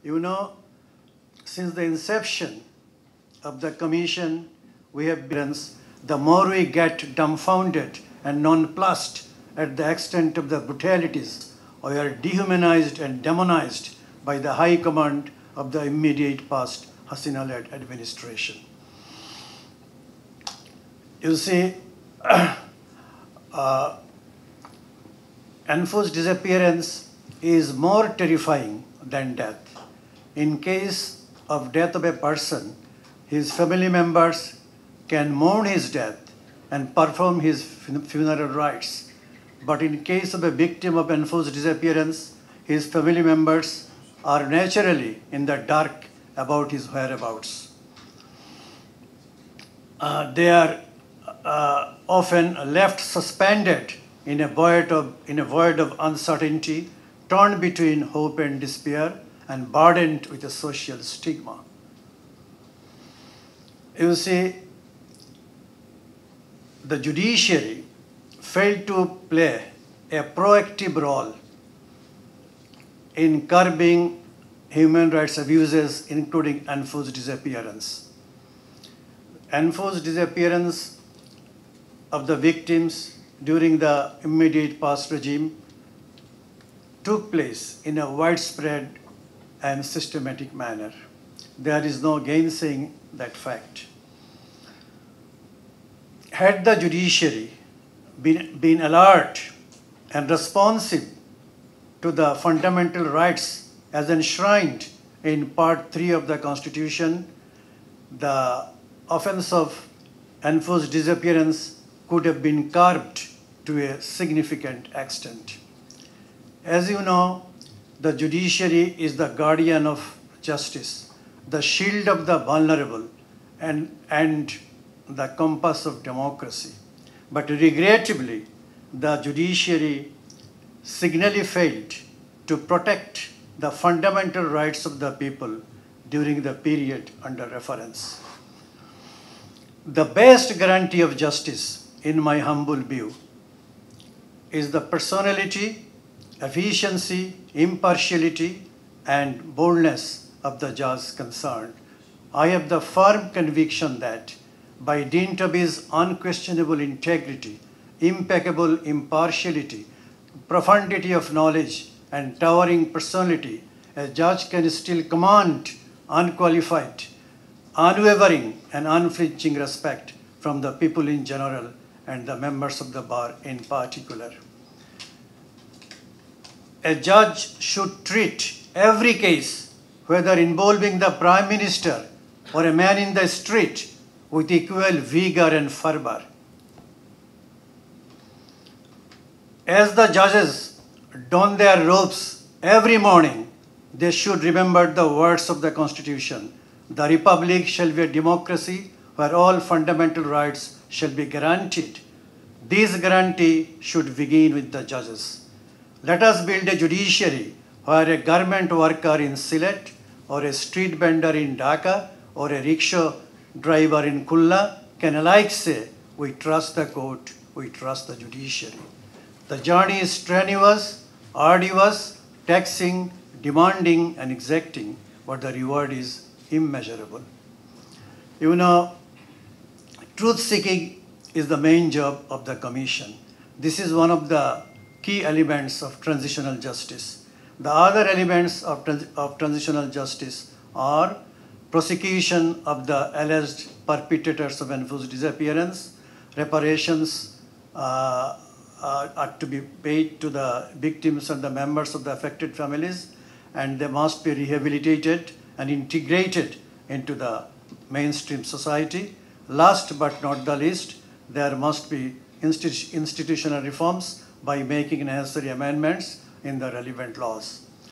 You know, since the inception of the Commission, we have been, the more we get dumbfounded and nonplussed at the extent of the brutalities, we are dehumanized and demonized by the high command of the immediate past Hasina-led administration. You see, enforced disappearance is more terrifying than death. In case of death of a person, his family members can mourn his death and perform his funeral rites. But in case of a victim of enforced disappearance, his family members are naturally in the dark about his whereabouts. They are often left suspended in a void of uncertainty, torn between hope and despair, and burdened with a social stigma. You see, the judiciary failed to play a proactive role in curbing human rights abuses, including enforced disappearance. Enforced disappearance of the victims during the immediate past regime took place in a widespread and systematic manner. There is no gainsaying that fact. Had the judiciary been alert and responsive to the fundamental rights as enshrined in Part 3 of the Constitution, the offense of enforced disappearance could have been curbed to a significant extent. As you know, the judiciary is the guardian of justice, the shield of the vulnerable, and the compass of democracy. But regrettably, the judiciary signally failed to protect the fundamental rights of the people during the period under reference. The best guarantee of justice, in my humble view, is the personality, efficiency, impartiality, and boldness of the judge concerned. I have the firm conviction that by dint of his unquestionable integrity, impeccable impartiality, profundity of knowledge, and towering personality, a judge can still command unqualified, unwavering, and unflinching respect from the people in general and the members of the bar in particular. A judge should treat every case, whether involving the Prime Minister or a man in the street, with equal vigor and fervor. As the judges don their robes every morning, they should remember the words of the Constitution. The Republic shall be a democracy where all fundamental rights shall be guaranteed. This guarantee should begin with the judges. Let us build a judiciary where a garment worker in Sylhet, or a street vendor in Dhaka, or a rickshaw driver in Kulla can alike say, we trust the court, we trust the judiciary. The journey is strenuous, arduous, taxing, demanding, and exacting, but the reward is immeasurable. You know, truth-seeking is the main job of the Commission. This is one of the key elements of transitional justice. The other elements of transitional justice are prosecution of the alleged perpetrators of enforced disappearance, reparations are to be paid to the victims and the members of the affected families, and they must be rehabilitated and integrated into the mainstream society. Last but not the least, there must be institutional reforms by making necessary amendments in the relevant laws.